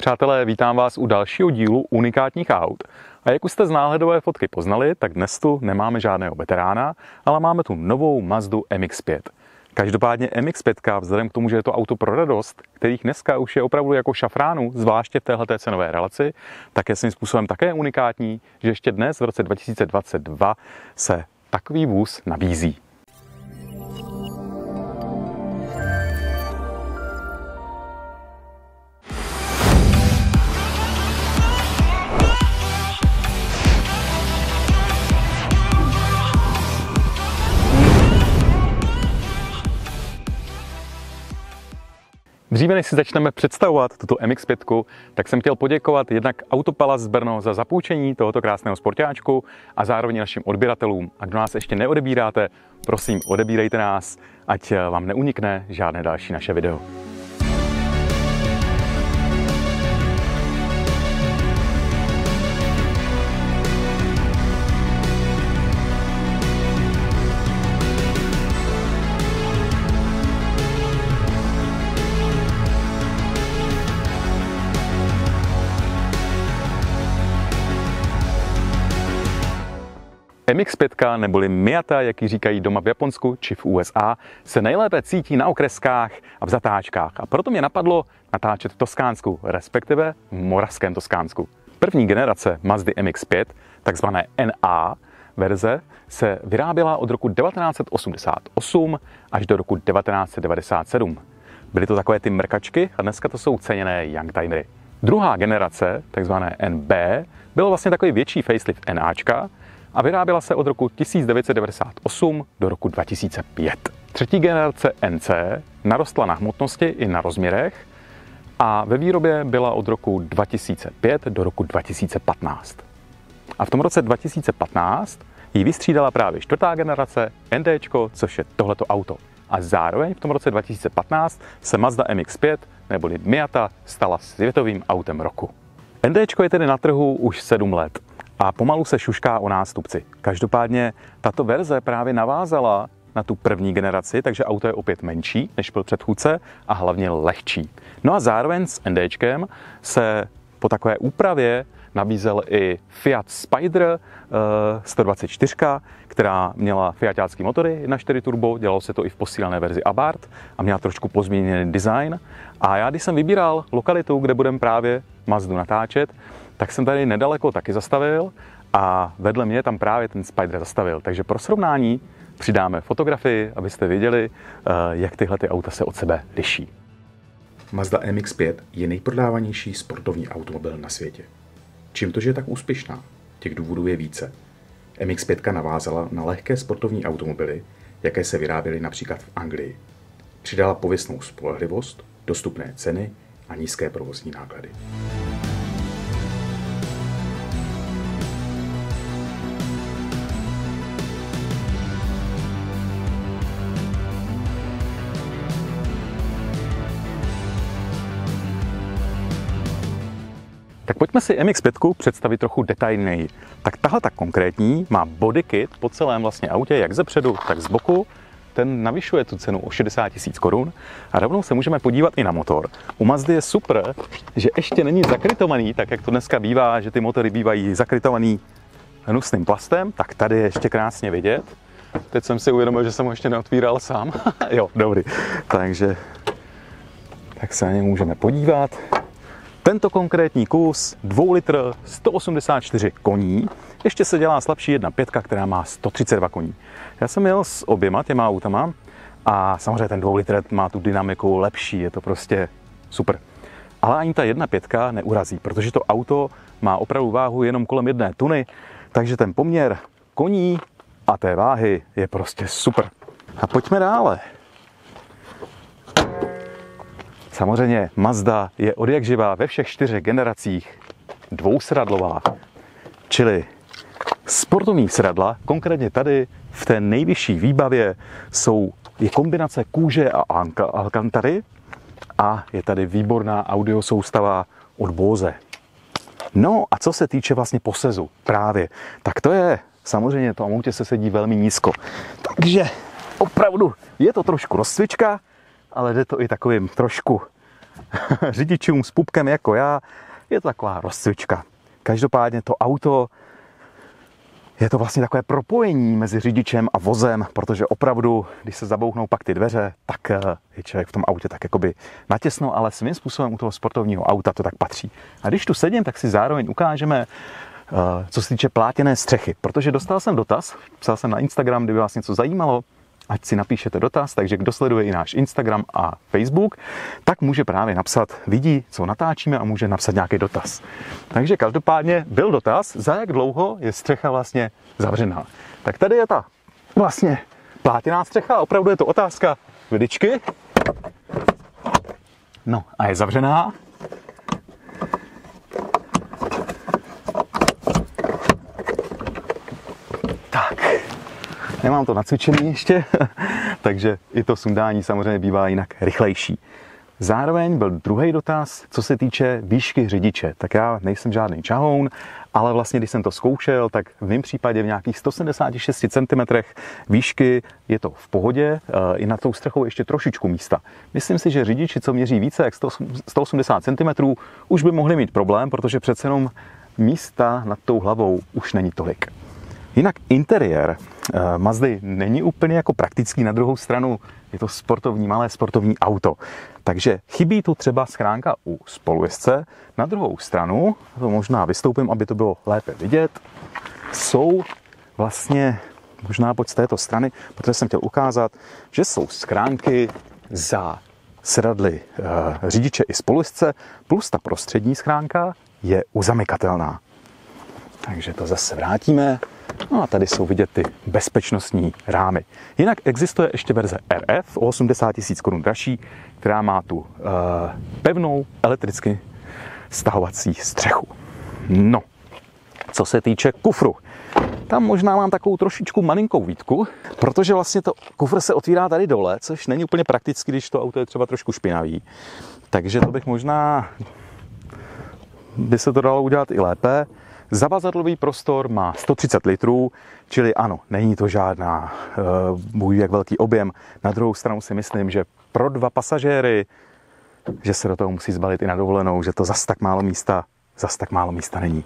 přátelé, vítám vás u dalšího dílu unikátních aut. A jak už jste z náhledové fotky poznali, tak dnes tu nemáme žádného veterána, ale máme tu novou Mazdu MX-5. Každopádně MX-5, vzhledem k tomu, že je to auto pro radost, kterých dneska už je opravdu jako šafránu, zvláště v téhleté cenové relaci, tak je svým způsobem také unikátní, že ještě dnes v roce 2022 se takový vůz nabízí. Dříve než si začneme představovat tuto MX-5, tak jsem chtěl poděkovat jednak Autopalaz z Brno za zapůjčení tohoto krásného sportáčku a zároveň našim odběratelům. A kdo nás ještě neodebíráte, prosím, odebírejte nás, ať vám neunikne žádné další naše video. MX-5, neboli Miata, jak ji říkají doma v Japonsku či v USA, se nejlépe cítí na okreskách a v zatáčkách. A proto mě napadlo natáčet v Toskánsku, respektive v moravském Toskánsku. První generace Mazdy MX-5, takzvané NA verze, se vyráběla od roku 1988 až do roku 1997. Byly to takové ty mrkačky a dneska to jsou ceněné youngtimery. Druhá generace, takzvané NB, byl vlastně takový větší facelift NAčka, a vyráběla se od roku 1998 do roku 2005. Třetí generace NC narostla na hmotnosti i na rozměrech a ve výrobě byla od roku 2005 do roku 2015. A v tom roce 2015 ji vystřídala právě čtvrtá generace NDčko, což je tohleto auto. A zároveň v tom roce 2015 se Mazda MX-5 neboli Miata stala světovým autem roku. NDčko je tedy na trhu už 7 let. A pomalu se šušká o nástupci. Každopádně tato verze právě navázala na tu první generaci, takže auto je opět menší než byl předchůdce a hlavně lehčí. No a zároveň s NDčkem se po takové úpravě nabízel i Fiat Spider 124, která měla fiatácký motory 1.4 turbo, dělalo se to i v posílené verzi Abarth a měla trošku pozměněný design. A já, když jsem vybíral lokalitu, kde budeme právě Mazdu natáčet, tak jsem tady nedaleko taky zastavil a vedle mě tam právě ten Spider zastavil. Takže pro srovnání přidáme fotografii, abyste věděli, jak tyhle ty auta se od sebe liší. Mazda MX-5 je nejprodávanější sportovní automobil na světě. Čím to, že je tak úspěšná? Těch důvodů je více. MX-5 navázala na lehké sportovní automobily, jaké se vyráběly například v Anglii. Přidala pověstnou spolehlivost, dostupné ceny a nízké provozní náklady. Tak pojďme si MX-5 představit trochu detailněji. Tak tahle tak konkrétní má bodykit po celém vlastně autě, jak ze předu, tak z boku. Ten navyšuje tu cenu o 60 000 korun a rovnou se můžeme podívat i na motor. U Mazdy je super, že ještě není zakrytovaný, tak jak to dneska bývá, že ty motory bývají zakrytovaný hnusným plastem, tak tady je ještě krásně vidět. Teď jsem si uvědomil, že jsem ho ještě neotvíral sám. Jo, dobrý. Takže tak se na ně můžeme podívat. Tento konkrétní kus 2 litr 184 koní, ještě se dělá slabší 1.5, která má 132 koní. Já jsem jel s oběma těma autama a samozřejmě ten 2 litr má tu dynamiku lepší, je to prostě super. Ale ani ta 1.5 neurazí, protože to auto má opravdu váhu jenom kolem 1 tuny, takže ten poměr koní a té váhy je prostě super. A pojďme dále. Samozřejmě Mazda je odjakživa ve všech 4 generacích dvousedadlová, čili sportovní sedadla, konkrétně tady v té nejvyšší výbavě je kombinace kůže a alcantary a je tady výborná audio soustava od Bose. No a co se týče vlastně posezu právě, tak to je samozřejmě, to autě se sedí velmi nízko, takže opravdu je to trošku rozcvička, ale jde to i takovým trošku řidičům s pupkem jako já je to taková rozcvička. Každopádně to auto je to vlastně takové propojení mezi řidičem a vozem, protože opravdu, když se zabouchnou pak ty dveře, tak je člověk v tom autě tak jakoby natěsno, ale svým způsobem u toho sportovního auta to tak patří. A když tu sedím, tak si zároveň ukážeme, co se týče plátěné střechy, protože dostal jsem dotaz, psal jsem na Instagram, kdyby vás něco zajímalo, ať si napíšete dotaz, takže kdo sleduje i náš Instagram a Facebook, tak může právě napsat, vidí, co natáčíme a může napsat nějaký dotaz. Takže každopádně byl dotaz, za jak dlouho je střecha vlastně zavřená. Tak tady je ta vlastně plátěná střecha, opravdu je to otázka vidičky. No a je zavřená. Nemám to nacvičený ještě, takže i to sundání samozřejmě bývá jinak rychlejší. Zároveň byl druhý dotaz, co se týče výšky řidiče. Tak já nejsem žádný čahoun, ale vlastně, když jsem to zkoušel, tak v mém případě v nějakých 176 cm výšky je to v pohodě, i nad tou střechou ještě trošičku místa. Myslím si, že řidiči, co měří více jak 180 cm, už by mohli mít problém, protože přece jenom místa nad tou hlavou už není tolik. Jinak interiér Mazdy není úplně jako praktický, na druhou stranu je to sportovní, malé sportovní auto. Takže chybí tu třeba schránka u spolujezdce. Na druhou stranu, to možná vystoupím, aby to bylo lépe vidět, jsou vlastně, možná pojď z této strany, protože jsem chtěl ukázat, že jsou schránky za sedadly řidiče i spolujezdce, plus ta prostřední schránka je uzamykatelná. Takže to zase vrátíme. No a tady jsou vidět ty bezpečnostní rámy. Jinak existuje ještě verze RF o 80 000 korun dražší, která má tu pevnou elektricky stahovací střechu. No, co se týče kufru, tam možná mám takovou trošičku malinkou výtku, protože vlastně to kufr se otvírá tady dole, což není úplně prakticky, když to auto je třeba trošku špinavý. Takže to bych možná, by se to dalo udělat i lépe. Zavazadlový prostor má 130 litrů, čili ano, není to žádná bůh jak velký objem. Na druhou stranu si myslím, že pro 2 pasažéry, že se do toho musí zbalit i na dovolenou, že to zas tak málo místa není.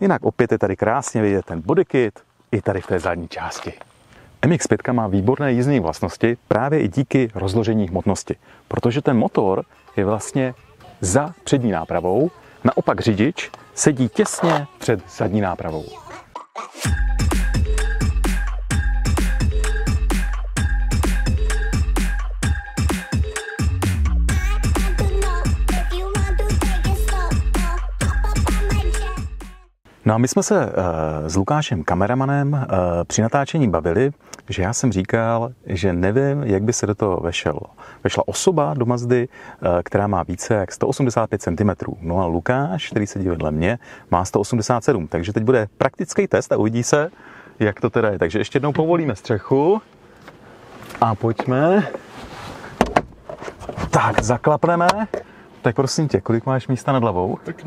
Jinak opět je tady krásně vidět ten bodykit i tady v té zadní části. MX-5 má výborné jízdní vlastnosti právě i díky rozložení hmotnosti, protože ten motor je vlastně za přední nápravou, naopak řidič sedí těsně před zadní nápravou. No a my jsme se s Lukášem kameramanem při natáčení bavili, že já jsem říkal, že nevím, jak by se do toho vešla osoba do Mazdy, která má více jak 185 cm. No a Lukáš, který sedí vedle mě, má 187, takže teď bude praktický test a uvidí se, jak to teda je. Takže ještě jednou povolíme střechu a pojďme. Tak, zaklapneme. Tak prosím tě, kolik máš místa nad hlavou? Tak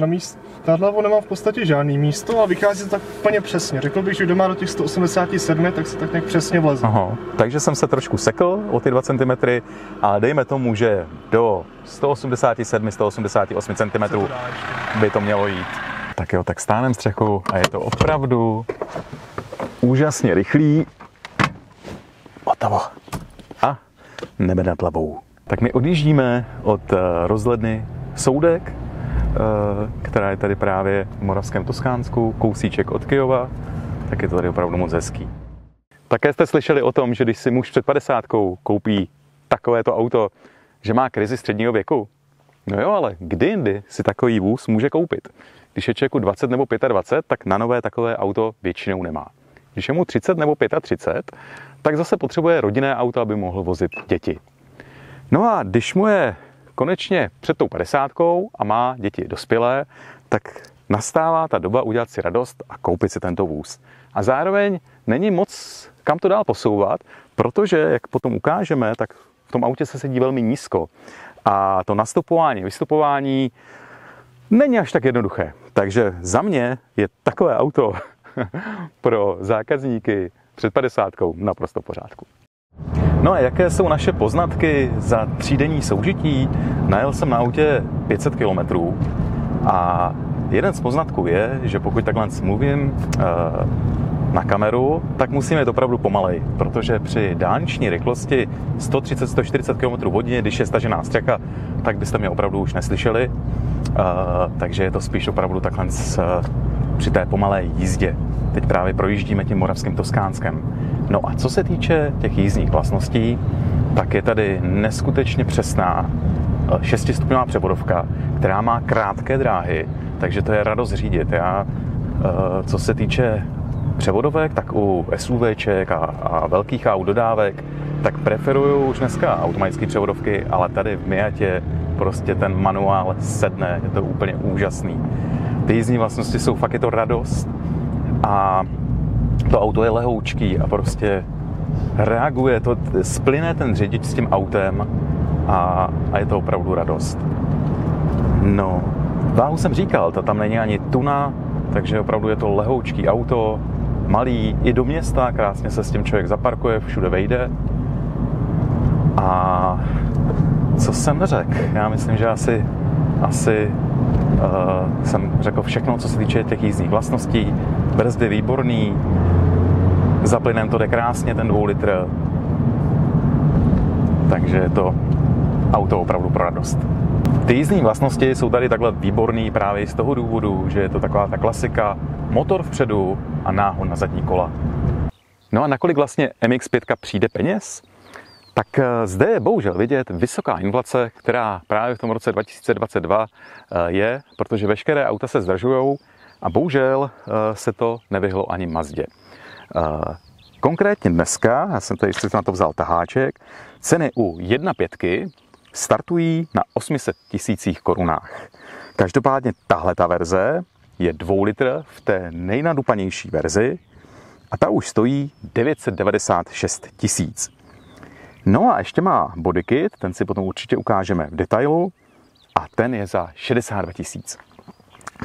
nad hlavou nemám v podstatě žádný místo a vychází to tak úplně přesně. Řekl bych, že kdo má do těch 187, tak se tak nějak přesně vleze. Aha, takže jsem se trošku sekl o ty 2 cm, ale dejme tomu, že do 187, 188 cm by to mělo jít. Tak jo, tak stánem střechu a je to opravdu úžasně rychlý. Hotovo. A nebe nad hlavou. Tak my odjíždíme od rozhledny Soudek, která je tady právě v Moravském Toskánsku, kousíček od Kyjova, tak je to tady opravdu moc hezký. Také jste slyšeli o tom, že když si muž před 50 koupí takovéto auto, že má krizi středního věku? No jo, ale kdy jindy si takový vůz může koupit? Když je člověku 20 nebo 25, tak na nové takové auto většinou nemá. Když je mu 30 nebo 35, tak zase potřebuje rodinné auto, aby mohl vozit děti. No a když mu je konečně před tou 50 a má děti dospělé, tak nastává ta doba udělat si radost a koupit si tento vůz. A zároveň není moc kam to dál posouvat, protože, jak potom ukážeme, tak v tom autě se sedí velmi nízko. A to nastupování, vystupování není až tak jednoduché. Takže za mě je takové auto pro zákazníky před 50 naprosto v pořádku. No a jaké jsou naše poznatky za třídenní soužití? Najel jsem na autě 500 km a jeden z poznatků je, že pokud takhle mluvím na kameru, tak musíme jít opravdu pomalej, protože při dálniční rychlosti 130-140 km/h, když je stažená střecha, tak byste mě opravdu už neslyšeli. Takže je to spíš opravdu takhle při té pomalé jízdě. Teď právě projíždíme tím Moravským Toskánskem. No a co se týče těch jízdních vlastností, tak je tady neskutečně přesná 6stupňová převodovka, která má krátké dráhy, takže to je radost řídit. Co se týče převodovek, tak u SUVček a velkých aut dodávek, tak preferuju už dneska automatické převodovky, ale tady v Miatě prostě ten manuál sedne, je to úplně úžasný. Ty jízdní vlastnosti jsou fakt, je to radost a to auto je lehoučký a prostě reaguje, to splyne ten řidič s tím autem a je to opravdu radost. No, váhu jsem říkal, ta tam není ani tuna, takže opravdu je to lehoučký auto, malý, i do města, krásně se s tím člověk zaparkuje, všude vejde. A co jsem neřekl? Já myslím, že asi jsem řekl všechno, co se týče těch jízdních vlastností. Brzdy výborný, za plynem to jde krásně, ten 2 litr. Takže je to auto opravdu pro radost. Ty jízdní vlastnosti jsou tady takhle výborný právě z toho důvodu, že je to taková ta klasika, motor vpředu a náhon na zadní kola. No a nakolik vlastně MX-5 přijde peněz? Tak zde je bohužel vidět vysoká inflace, která právě v tom roce 2022 je, protože veškeré auta se zdražujou a bohužel se to nevyhlo ani Mazdě. Konkrétně dneska, já jsem tady na to vzal taháček, ceny u 1.5 startují na 800 000 korunách. Každopádně tahle ta verze je 2 litr v té nejnadupanější verzi a ta už stojí 996 000. No a ještě má bodykit, ten si potom určitě ukážeme v detailu a ten je za 62 000.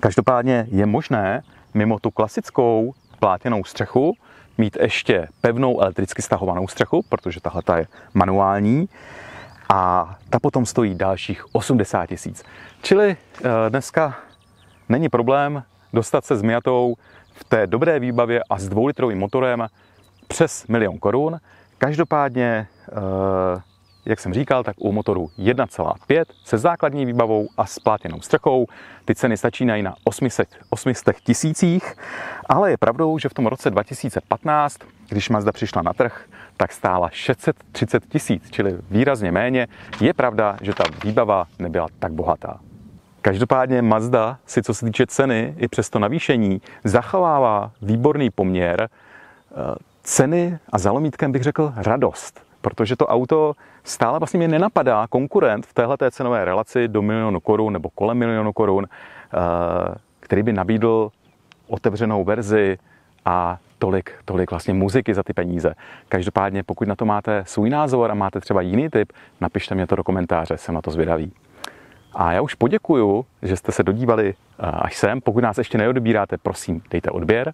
Každopádně je možné mimo tu klasickou plátěnou střechu mít ještě pevnou elektricky stahovanou střechu, protože tahle je manuální a ta potom stojí dalších 80 000. Čili dneska není problém dostat se s Miatou v té dobré výbavě a s 2litrovým motorem přes 1 000 000 korun. Každopádně, jak jsem říkal, tak u motoru 1,5 se základní výbavou a s plátěnou střechou ty ceny začínají na 800 000, ale je pravdou, že v tom roce 2015, když Mazda přišla na trh, tak stála 630 000, čili výrazně méně. Je pravda, že ta výbava nebyla tak bohatá. Každopádně Mazda si, co se týče ceny, i přes to navýšení, zachovává výborný poměr ceny a za lomítkem bych řekl radost, protože to auto stále vlastně mě nenapadá konkurent v téhleté cenové relaci do 1 000 000 korun nebo kolem 1 000 000 korun, který by nabídl otevřenou verzi a tolik vlastně muziky za ty peníze. Každopádně, pokud na to máte svůj názor a máte třeba jiný tip, napište mě to do komentáře, jsem na to zvědavý. A já už poděkuju, že jste se dodívali až sem. Pokud nás ještě neodebíráte, prosím, dejte odběr.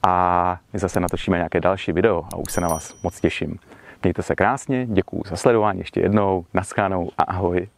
A my zase natočíme nějaké další video a už se na vás moc těším. Mějte se krásně, děkuju za sledování ještě jednou, naschledanou a ahoj.